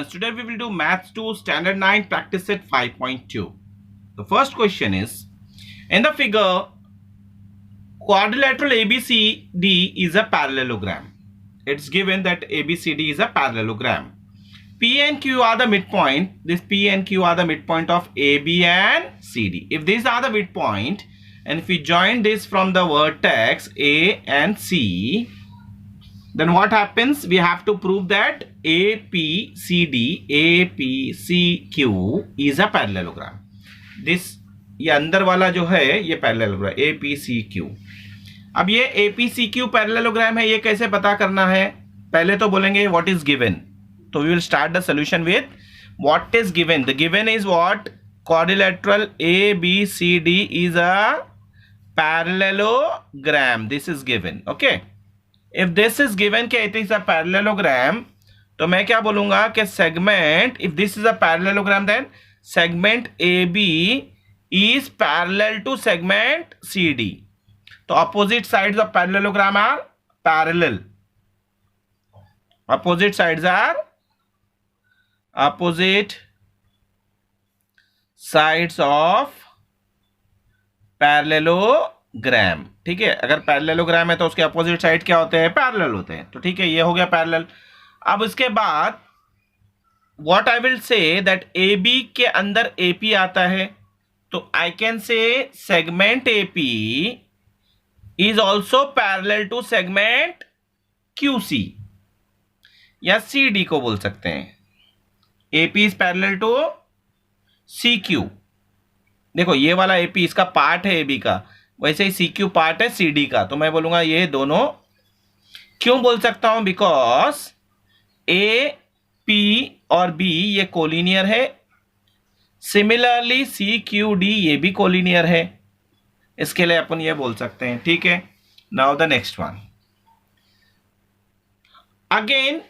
students, today we will do Maths 2 Standard 9 Practice Set 5.2. The first question is, in the figure, quadrilateral ABCD is a parallelogram. It's given that ABCD is a parallelogram. P and Q are the midpoint. This P and Q are the midpoint of AB and CD. If these are the midpoint, and if we join this from the vertex A and C, then what happens? We have to prove that APCD, APCQ is a parallelogram. This ये अंदर वाला जो है ये parallelogram APCQ. अब ये APCQ parallelogram है, ये कैसे पता करना है? पहले तो बोलेंगे what is given. तो we will start the solution with what is given. The given is what? Quadrilateral ABCD is a parallelogram. This is given. Okay. If this is given कि it is a parallelogram, तो मैं क्या बोलूंगा कि segment, if this is a parallelogram, then segment AB is parallel to segment CD. तो opposite sides of parallelogram are parallel. Opposite sides are opposite sides of parallelogram. ठीक है, अगर parallelogram है तो उसके अपोजिट साइड क्या होते हैं? पैरेलल होते हैं. तो ठीक है, ये हो गया पैरेलल. अब इसके बाद what I will say that AB के अंदर AP आता है, तो I can say segment AP is also parallel to segment QC या CD को बोल सकते हैं. AP is parallel to CQ. देखो ये वाला AP इसका पार्ट है AB का, वैसे ही CQ पार्ट है CD का. तो मैं बोलूंगा ये दोनों. क्यों बोल सकता हूं? बिकॉज A, P और B ये कोलिनियर है. सिमिलरली CQD ये भी कोलिनियर है. इसके लिए अपन ये बोल सकते हैं. ठीक है. Now the next one. Again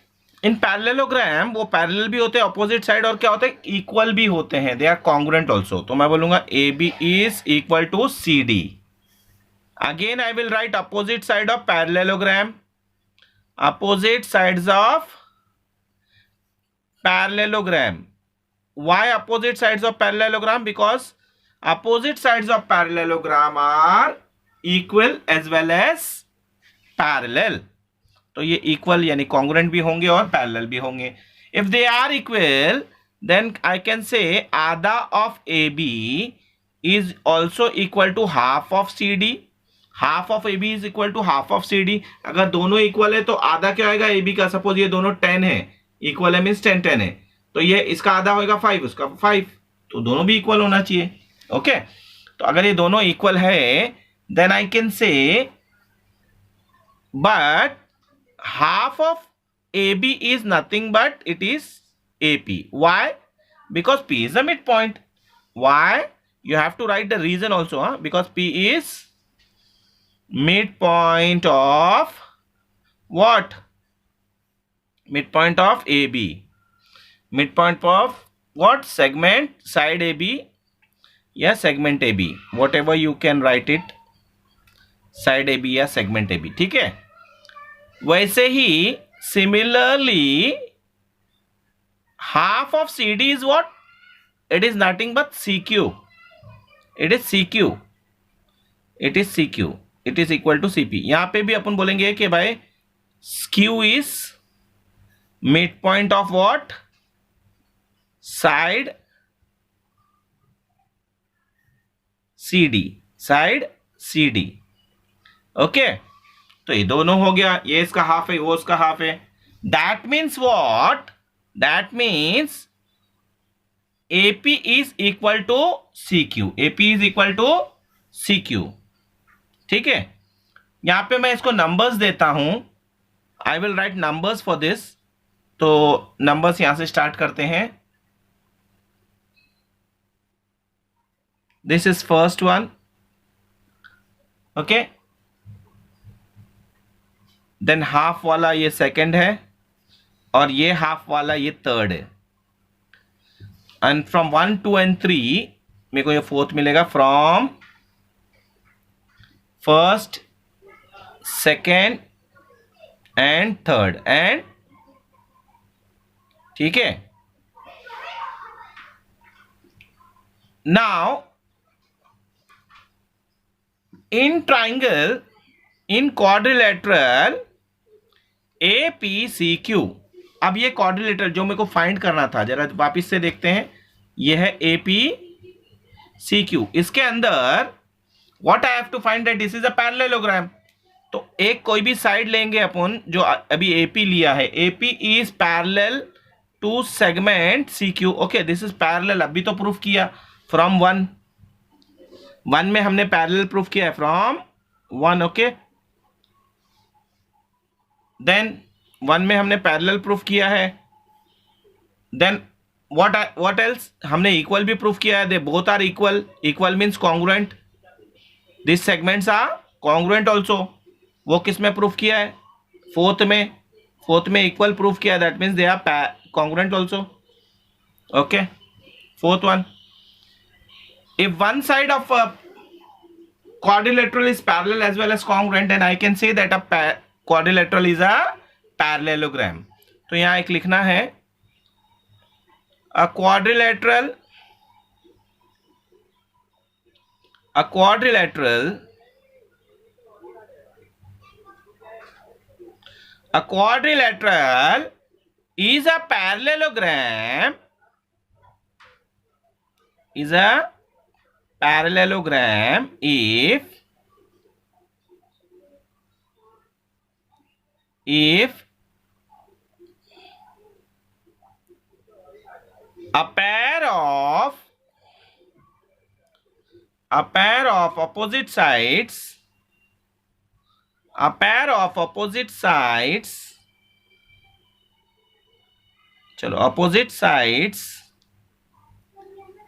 in parallelogram वो पैरेलल भी होते हैं अपोजिट साइड, और क्या होते हैं? इक्वल भी होते हैं. They are congruent also. तो मैं बोलूंगा AB is equal to CD. Again I will write opposite side of parallelogram. Opposite sides of parallelogram. Why opposite sides of parallelogram? Because opposite sides of parallelogram are equal as well as parallel. तो ये equal यानी congruent भी होंगे और parallel भी होंगे. If they are equal, then I can say आधा of AB is also equal to half of CD. Half of AB is equal to half of CD. अगर दोनों इक्वल है तो आधा क्या होगा AB का? सपोज ये दोनों 10 है, इक्वल है मीन्स 10 10 है, तो ये इसका आधा होगा 5, उसका 5, तो दोनों भी इक्वल होना चाहिए. ओके. तो अगर ये दोनों इक्वल है then I can say but half of AB is nothing but it is AP. Why? Because P is the mid point. Why? You have to write the reason also. Because P is midpoint of what? Midpoint of AB. Midpoint of what? Segment side AB. Yeah, segment AB. Whatever you can write it. Side AB या segment AB. ठीक है. वैसे ही similarly half of CD is what? It is nothing but CQ. It is CQ. It is CQ. It is equal to CP. यहां पे भी अपन बोलेंगे कि भाई Q is midpoint of what? Side CD. Side CD. Okay. तो ये दोनों हो गया. ये इसका हाफ है, वो उसका हाफ है. That means what? That means AP is equal to CQ. AP is equal to CQ. ठीक है. यहां पे मैं इसको नंबर्स देता हूं. आई will right numbers for this. तो नंबर्स यहां से स्टार्ट करते हैं. This is first one. Okay. Than half वाला ये सेकंड है, और ये हाफ वाला ये थर्ड है. एंड फ्रॉम 1 2 and 3 मेरे को ये फोर्थ मिलेगा. From first, second and third. And ठीक है, Now, in triangle, in quadrilateral APCQ, अब ये क्वाड्रिलेटरल जो मेरे को फाइंड करना था, जरा वापिस से देखते हैं, ये है APCQ। इसके अंदर what I have to find that this is a parallelogram. तो एक कोई भी साइड लेंगे अपन, जो अभी AP लिया है, AP is parallel to segment CQ। Okay, this is parallel, अभी तो प्रूफ किया फ्रॉम वन में हमने पैरेलल प्रूफ किया है from one. Okay, then one में हमने पैरेलल प्रूफ किया है। देन व्हाट एल्स, हमने इक्वल भी प्रूफ किया है। They both are equal, equal means congruent, this segments are congruent also. वो किस में प्रूफ किया है? फोर्थ में इक्वल प्रूफ किया है, that means they are congruent also. Okay, fourth one, if one side of a quadrilateral is parallel as well as congruent, then I can say that a quadrilateral is a parallelogram. तो यहां एक लिखना है, a quadrilateral is a parallelogram if a pair of opposite sides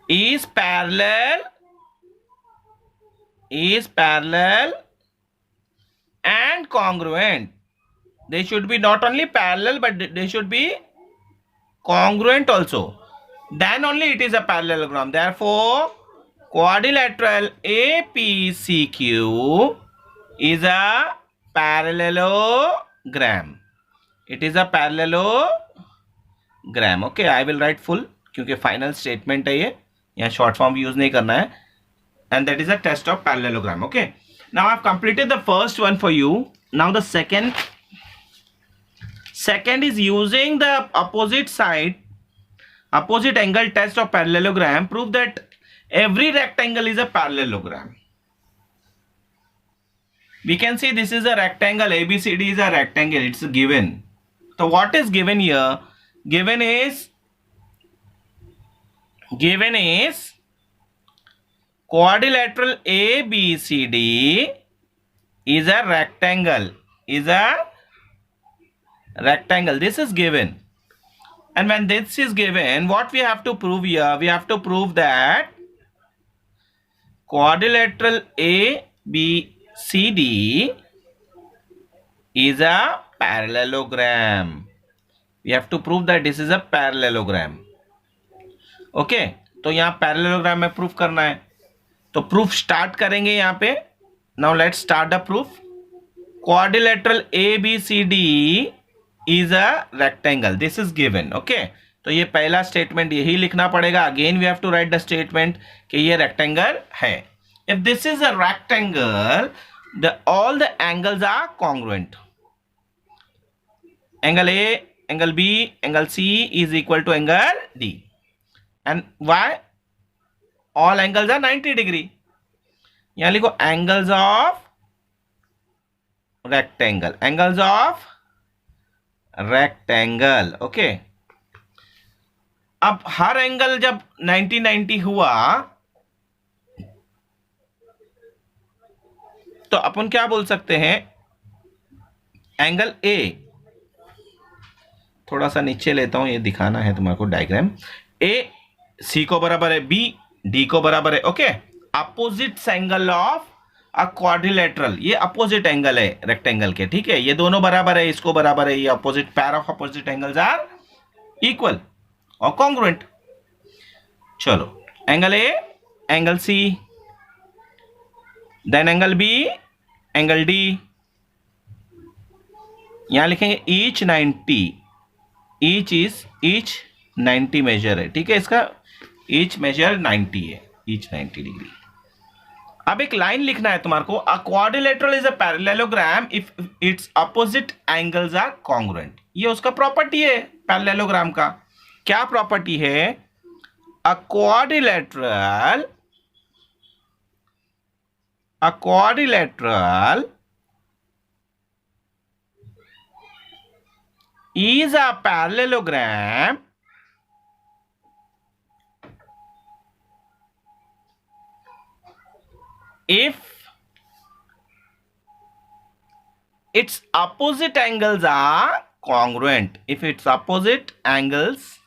is parallel and congruent. They should be not only parallel but they should be congruent also, then only it is a parallelogram. Therefore, quadrilateral APCQ is a parallelogram. It is a parallelogram. Okay, I will write full क्योंकि final statement है ये, यहाँ short form use नहीं करना है। And that is a test of parallelogram. Okay, now I've completed the first one for you. Now the second is using the opposite angle test of parallelogram. Prove that every rectangle is a parallelogram. We can see this is a rectangle, ABCD is a rectangle, it's given. So what is given here? Given is quadrilateral ABCD is a rectangle. This is given. And when this is given, what we have to prove here? We have to prove that quadrilateral ABCD is a parallelogram. We have to prove that this is a parallelogram. Okay, तो यहाँ parallelogram में proof करना है, तो proof start करेंगे यहाँ पे। Now let's start the proof. Quadrilateral ABCD is a rectangle, this is given. Okay, तो ये पहला स्टेटमेंट यही लिखना पड़ेगा। Again we have to write the statement कि ये रेक्टेंगल है। If this is a rectangle, all the angles are congruent. Angle A, angle B, angle C is equal to angle D. And why? All angles are 90 degree. यहाँ लिखो angles of rectangle. Okay. अब हर angle जब 90-90 हुआ तो अपन क्या बोल सकते हैं? एंगल A, थोड़ा सा नीचे लेता हूं, ये दिखाना है तुम्हारे को डायग्राम। A C को बराबर है, B D को बराबर है। Okay, opposite angle of a quadrilateral, ये अपोजिट एंगल है रेक्टेंगल के, ठीक है। ये दोनों बराबर है, इसको बराबर है, ये opposite pair of opposite angles are equal और कॉन्ग्रुएंट। चलो, angle A, angle C, then angle B, angle D। यहां लिखेंगे ईच 90 मेजर है, ठीक है। इसका ईच मेजर 90 है। Each 90 degree. अब एक लाइन लिखना है तुम्हारे को, a quadrilateral is a parallelogram if its opposite angles are congruent. ये उसका प्रॉपर्टी है पैरेललोग्राम का। क्या प्रॉपर्टी है? A quadrilateral is a parallelogram if its opposite angles are congruent. If its opposite angles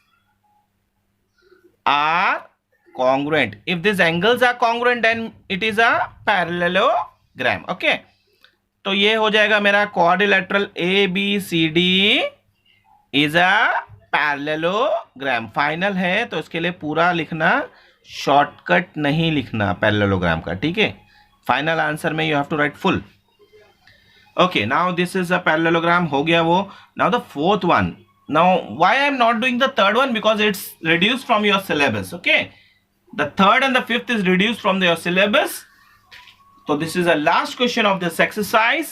are congruent. If these angles are congruent, then it is a parallelogram. Okay. तो ये हो जाएगा मेरा quadrilateral ABCD is a parallelogram. Final है तो इसके लिए पूरा लिखना, शॉर्टकट नहीं लिखना पैरेललोग्राम का, ठीक है। फाइनल आंसर में you have to write full. Okay, now this is a parallelogram, हो गया वो। Now the fourth one. Now why I am not doing the third one? Because it's reduced from your syllabus. Okay, the third and the fifth is reduced from your syllabus. So this is the last question of this exercise,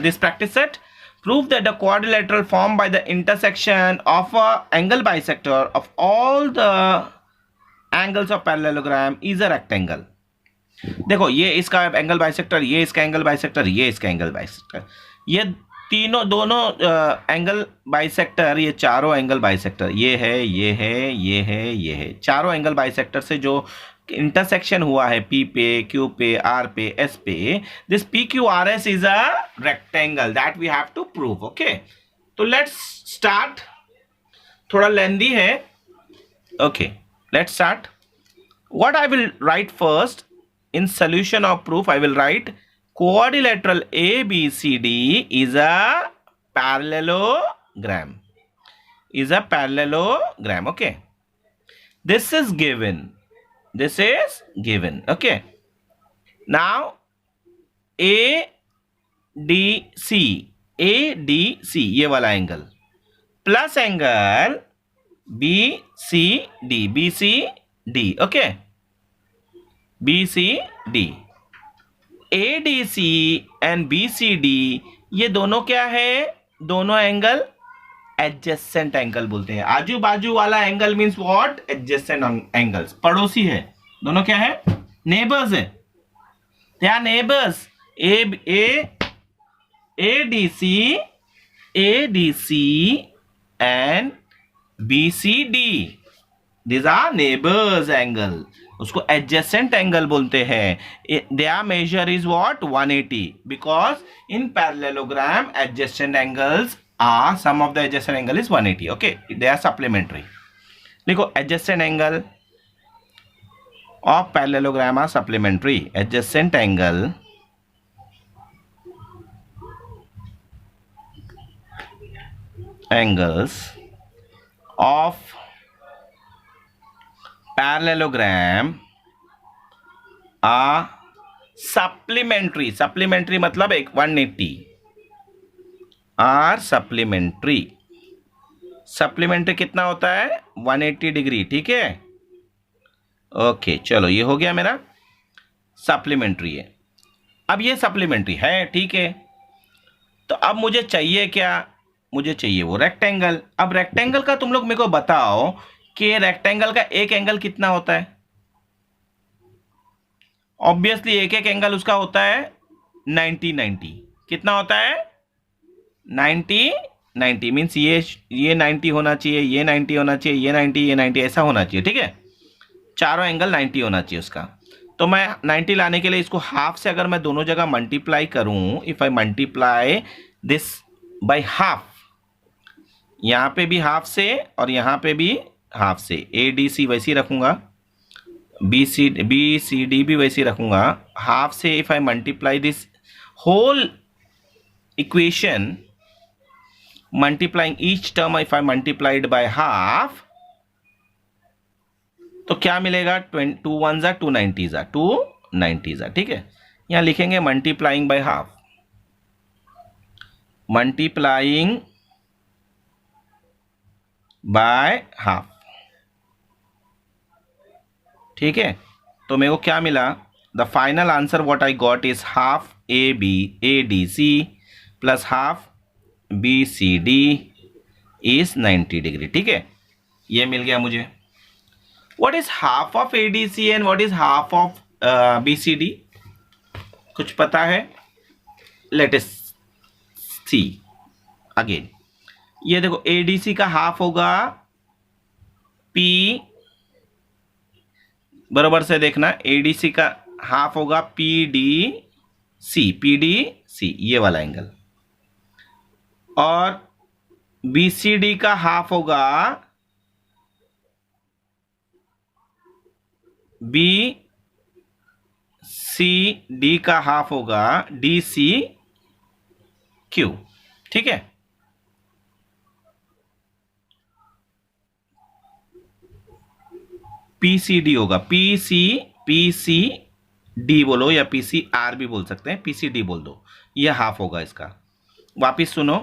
this practice set. Prove that the quadrilateral formed by the intersection of a angle bisector of all the angles of parallelogram is a rectangle. देखो, ये इसका angle bisector, ये इसका angle bisector, ये इसका angle bisector, ये तीनों दोनों एंगल बाइसेक्टर, ये चारों एंगल बाइसेक्टर, ये है, ये है, ये है, ये है, चारों एंगल बाइसेक्टर से जो इंटरसेक्शन हुआ है P पे, Q पे, R पे, S पे, this PQRS is a rectangle that we have to prove. Okay, तो लेट्स स्टार्ट। थोड़ा लेंदी है। Okay, let's start. What I will write first in solution of proof, I will write quadrilateral ABCD is a parallelogram. Is a parallelogram. Okay, this is given. This is given. Okay, now ADC ये वाला angle plus angle BCD. Okay, BCD, ADC and BCD ये दोनों क्या है? दोनों angle adjacent angle बोलते हैं। आजू बाजू वाला angle means what? Adjacent angles, पड़ोसी है। दोनों क्या है? नेबर्स है। They are neighbours. ADC and BCD, these are neighbors angle, उसको adjacent angle बोलते हैं। their measure is what? 180, because in parallelogram adjacent angles are, sum of the adjacent angle is 180. okay, they are supplementary. लिखो adjacent angle of parallelogram are supplementary. Adjacent angle angles of parallelogram are supplementary. supplementary मतलब 180 are supplementary. supplementary कितना होता है? 180 degree. ठीक है, okay, चलो ये हो गया मेरा सप्लीमेंट्री है। अब ये सप्लीमेंट्री है, ठीक है, तो अब मुझे चाहिए क्या? मुझे चाहिए वो रेक्टेंगल। अब रेक्टेंगल का तुम लोग मेरे को बताओ कि रेक्टेंगल का एक एंगल कितना होता है? ऑब्वियसली एक एक एंगल उसका होता है 90-90। कितना होता है? 90-90 मीन्स ये 90 होना चाहिए, ये 90 होना चाहिए, ये 90, ये 90, ऐसा होना चाहिए। ठीक है, चारों एंगल 90 होना चाहिए उसका। तो मैं 90 लाने के लिए इसको हाफ से अगर मैं दोनों जगह मल्टीप्लाई करूं, if I multiply this by half, यहां पे भी हाफ से और यहां पे भी हाफ से, ADC वैसे ही रखूंगा, BCD भी वैसे ही रखूंगा, हाफ से। If I multiply this whole equation, multiplying each term, if I multiplied by half, तो क्या मिलेगा? 2 1s are 2 90s are 2 90s are। ठीक है, यहां लिखेंगे multiplying by half, multiplying by half. ठीक है, तो मेरे को क्या मिला, the final answer what I got is half A B A D C plus half B C D is 90 degree. ठीक है, ये मिल गया मुझे। What is half of A D C and what is half of B C D, कुछ पता है? Let us see again. ये देखो एडीसी का हाफ होगा पी, बराबर से देखना, एडीसी का हाफ होगा पी डी सी, ये वाला एंगल, और बीसीडी का हाफ होगा बी सी डी का हाफ होगा डी सी क्यू। ठीक है, पीसीडी होगा पीसी डी बोलो या पीसी आर भी बोल सकते हैं, पीसीडी बोल दो, ये हाफ होगा इसका। वापिस सुनो,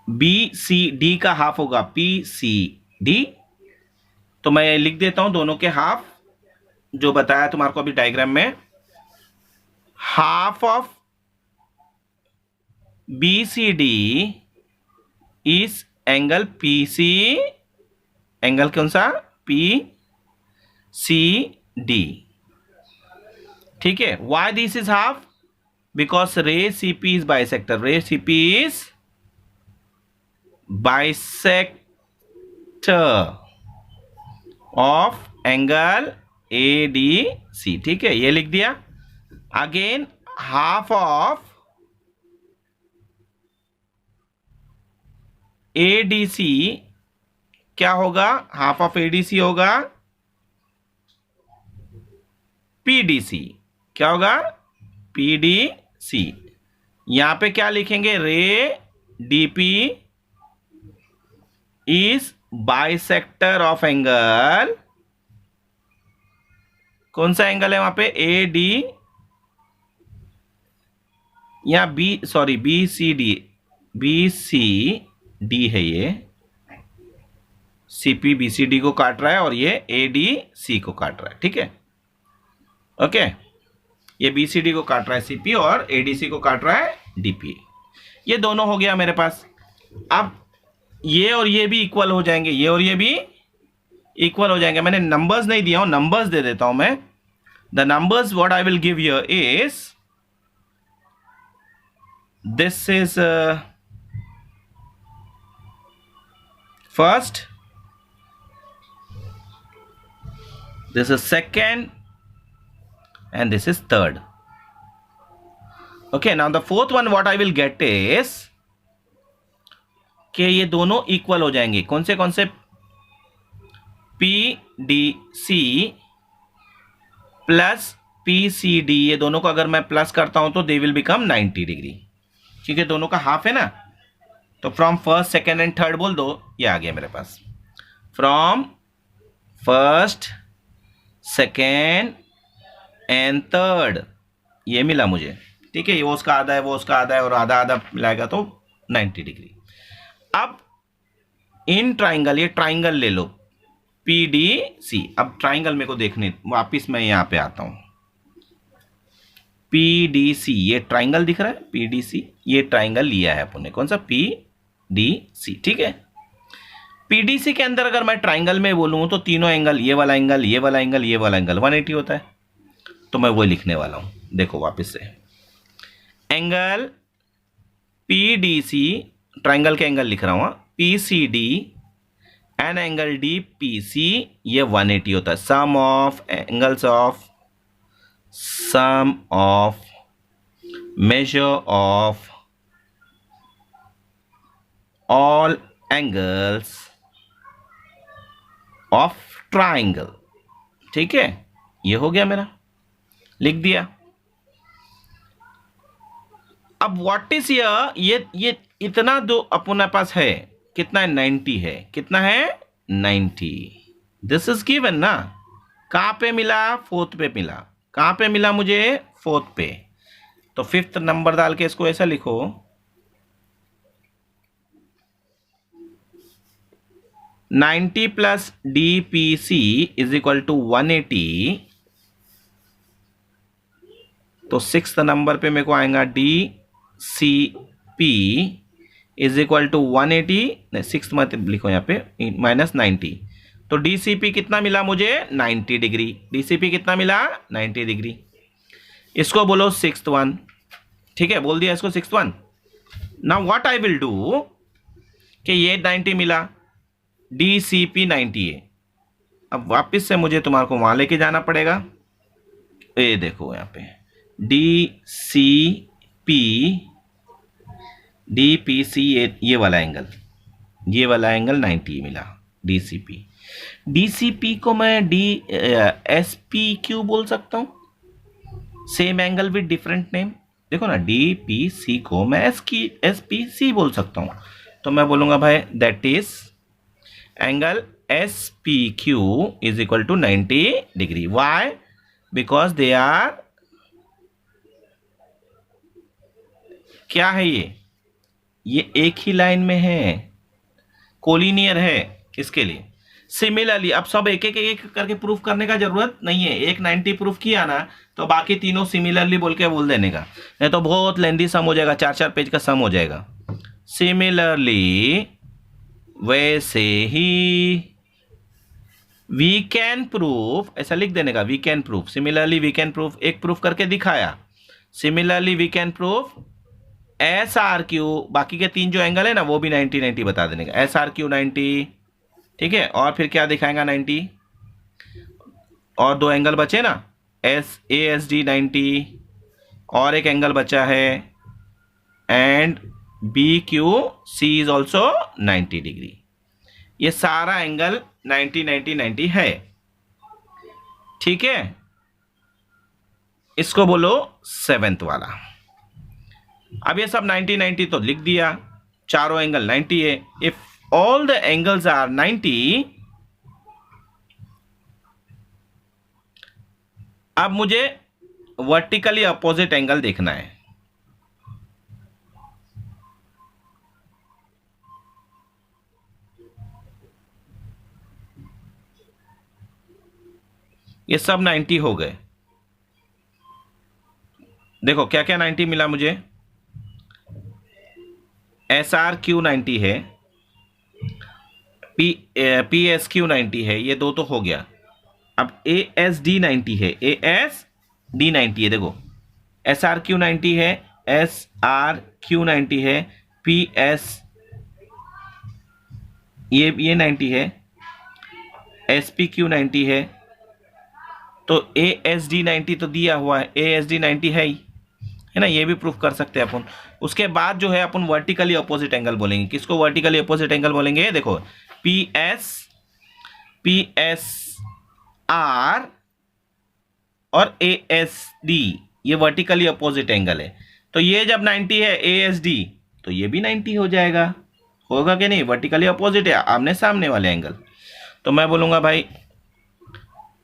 बी सी डी का हाफ होगा पी सी डी, तो मैं लिख देता हूं दोनों के हाफ, जो बताया तुम्हारे को अभी डायग्राम में। Half of B C D is angle P C, angle कौन सा? P C D. ठीक है, why this is half? Because ray CP is bisector, ray CP is bisector of angle A D C. ठीक है, ये लिख दिया। Again half of A D C क्या होगा? Half of A D C होगा पी डी सी। क्या होगा? P D C. यहां पे क्या लिखेंगे? रे DP is bisector of angle, कौन सा एंगल है वहां पे? ए डी या B, sorry B C D है, ये सीपी बी सी डी को काट रहा है और ये ए डी सी को काट रहा है। ठीक है, ओके, ये बी सी डी को काट रहा है सीपी और ए डी सी को काट रहा है डीपी। ये दोनों हो गया मेरे पास। अब ये और ये भी इक्वल हो जाएंगे, ये और ये भी इक्वल हो जाएंगे। मैंने नंबर्स नहीं दिया हूं, नंबर्स दे देता हूं मैं। The numbers what I will give here is, this is first, this is second, and this is third. Okay, now the fourth one what I will get is कि ये दोनों equal हो जाएंगे। कौन से? P D C plus P C D, ये दोनों को अगर मैं प्लस करता हूं तो दे विल बिकम 90 डिग्री, क्योंकि दोनों का हाफ है ना। तो from first, second and third बोल दो, ये आ गया मेरे पास। From first, second and third, ये मिला मुझे। ठीक है, ये वो उसका आधा है, वो उसका आधा है, और आधा आधा मिलाएगा तो 90 डिग्री। अब इन ट्राइंगल, ये ट्राइंगल ले लो पी डी सी। अब ट्राइंगल मेरे को देखने, वापिस मैं यहां पे आता हूं। पी डी सी, ये ट्राइंगल दिख रहा है पी डी सी, ये ट्राइंगल लिया है अपन ने, कौन सा? P D C. ठीक है, पीडीसी के अंदर अगर मैं ट्राइंगल में बोलूं तो तीनों एंगल, ये वाला एंगल, ये वाला एंगल, ये वाला एंगल 180 होता है। तो मैं वो लिखने वाला हूं, देखो वापस से। एंगल पीडीसी, ट्राइंगल के एंगल लिख रहा हूं, पीसीडी एंड एंगल डीपीसी, ये 180 होता है। Sum of angles of, sum of measure of all angles of triangle। ठीक है, ये हो गया मेरा, लिख दिया। अब व्हाट इज ये इतना जो अपने पास है, कितना है? 90 है। कितना है? 90। दिस इज गिवन ना। कहां पे मिला? फोर्थ पे मिला। कहां पे मिला मुझे? फोर्थ पे। तो फिफ्थ नंबर डाल के इसको ऐसा लिखो, 90 plus DPC is equal to 180 तो 6th नंबर पे मेरे को आएगा DCP इज इक्वल टू 180, नहीं 6 मत लिखो यहाँ पे, -90। तो DCP कितना मिला मुझे? 90 डिग्री। DCP कितना मिला? 90 डिग्री। इसको बोलो 6th वन। ठीक है, बोल दिया इसको 6th one. Now what I will do कि ये 90 मिला, DCP 90 है। अब वापस से मुझे तुम्हारे को वहां लेके जाना पड़ेगा। ये देखो यहाँ पे DPC ये वाला एंगल, ये वाला एंगल 90 मिला DCP को मैं SP क्यों बोल सकता हूं? Same angle with different name. देखो ना, DPC को मैं SPC बोल सकता हूं। तो मैं बोलूंगा भाई that is angle SPQ is equal to 90 degree. Why? Because they are, क्या है ये एक ही लाइन में है, कोलिनियर है। इसके लिए सिमिलरली अब सब एक एक करके प्रूफ करने का जरूरत नहीं है। एक 90 प्रूफ किया ना तो बाकी तीनों सिमिलरली बोल के बोल देने का, नहीं तो बहुत लेंदी सम हो जाएगा, 4-4 पेज का सम हो जाएगा। सिमिलरली वैसे ही वी कैन प्रूफ, ऐसा लिख देने का, we can proof. Similarly we can proof, एक प्रूफ करके दिखाया। Similarly we can proof SRQ, बाकी के 3 जो एंगल है ना वो भी 90 बता देने का। SRQ 90, ठीक है। और फिर क्या दिखाएगा 90, और 2 एंगल बचे ना, ASD 90, और एक एंगल बचा है, and BQC is also 90 degree. ये सारा एंगल 90 है, ठीक है। इसको बोलो 7th वाला। अब ये सब 90 तो लिख दिया, चारों एंगल 90 है। If all the angles are 90, अब मुझे वर्टिकली अपोजिट एंगल देखना है। ये सब 90 हो गए। देखो क्या क्या 90 मिला मुझे। SRQ 90 है, PSQ 90 है, ये 2 तो हो गया। अब ASD 90 है, ASD 90 है। देखो SRQ 90 है, SRQ 90 है, PS ये 90 है, SPQ 90 है। तो ASD 90 तो दिया हुआ है, ASD 90 है ही, है ना, ये भी प्रूफ कर सकते हैं अपन। उसके बाद जो है अपन वर्टिकली अपोजिट एंगल बोलेंगे। किसको वर्टिकली अपोजिट एंगल बोलेंगे? देखो PSR और ASD, ये वर्टिकली अपोजिट एंगल है। तो ये जब 90 है ASD, तो ये भी 90 हो जाएगा, होगा कि नहीं? वर्टिकली अपोजिट है, आमने सामने वाले एंगल। तो मैं बोलूंगा भाई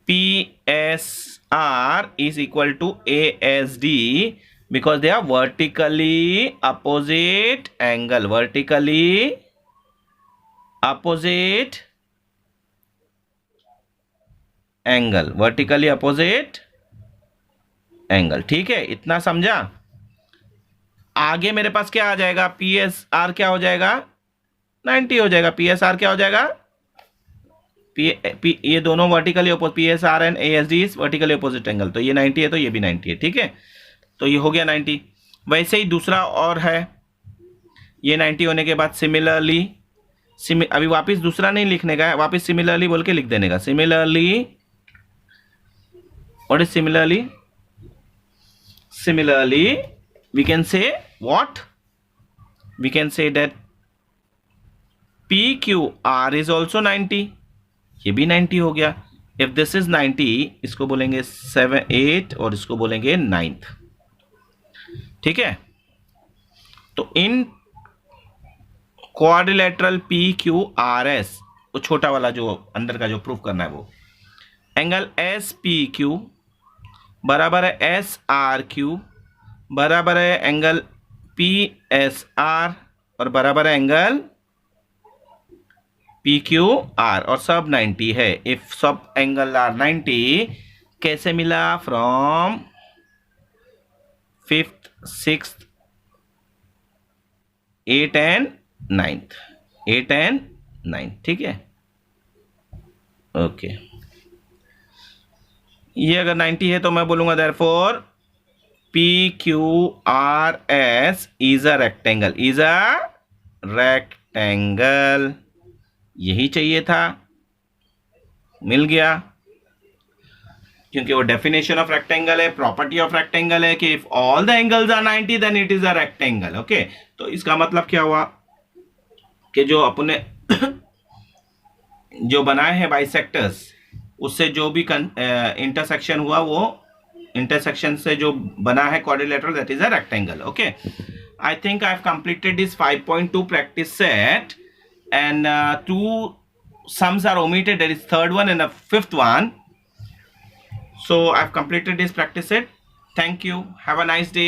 PSR is equal to ASD because they are vertically opposite angle, vertically opposite angle, vertically opposite angle। ठीक है, इतना समझा। आगे मेरे पास क्या आ जाएगा? PSR क्या हो जाएगा? 90 हो जाएगा। PSR क्या हो जाएगा? ये दोनों vertically opposite, PSR and ASD is vertically opposite angle. तो ये 90 है तो ये भी 90 है, ठीक है। तो ये हो गया 90। वैसे ही दूसरा और है, ये 90 होने के बाद सिमिलरली, अभी वापस दूसरा नहीं लिखने का है, वापस सिमिलरली बोल के लिख देने का। Similarly, what is similarly? Similarly we can say what? We can say that PQR is also 90, ये भी 90 हो गया। इफ दिस इज 90, इसको बोलेंगे 7, 8 और इसको बोलेंगे 9th, ठीक है। तो इन क्वाड्रिलेटरल PQRS, वो छोटा वाला जो अंदर का जो प्रूफ करना है, वो एंगल SPQ बराबर है SRQ बराबर है एंगल PSR और बराबर है एंगल PQR, और सब 90 है। इफ सब एंगल आर 90, कैसे मिला? From 5th, 6th, 8 and 9th, 8 and 9, ठीक है। ओके, ये अगर 90 है तो मैं बोलूंगा therefore PQRS is a rectangle, is a rectangle. यही चाहिए था, मिल गया, क्योंकि वो डेफिनेशन ऑफ रेक्टेंगल है, प्रॉपर्टी ऑफ रेक्टेंगल है कि if all the angles are 90 then it is a rectangle. Okay, तो इसका मतलब क्या हुआ कि जो अपने जो बनाए हैं बाइसेक्टर्स, उससे जो भी इंटरसेक्शन हुआ, वो इंटरसेक्शन से जो बना है quadrilateral, that is a rectangle. Okay, I think I have completed this 5.2 practice set and two sums are omitted, that is third one and the fifth one. So I've completed this practice set. Thank you, have a nice day.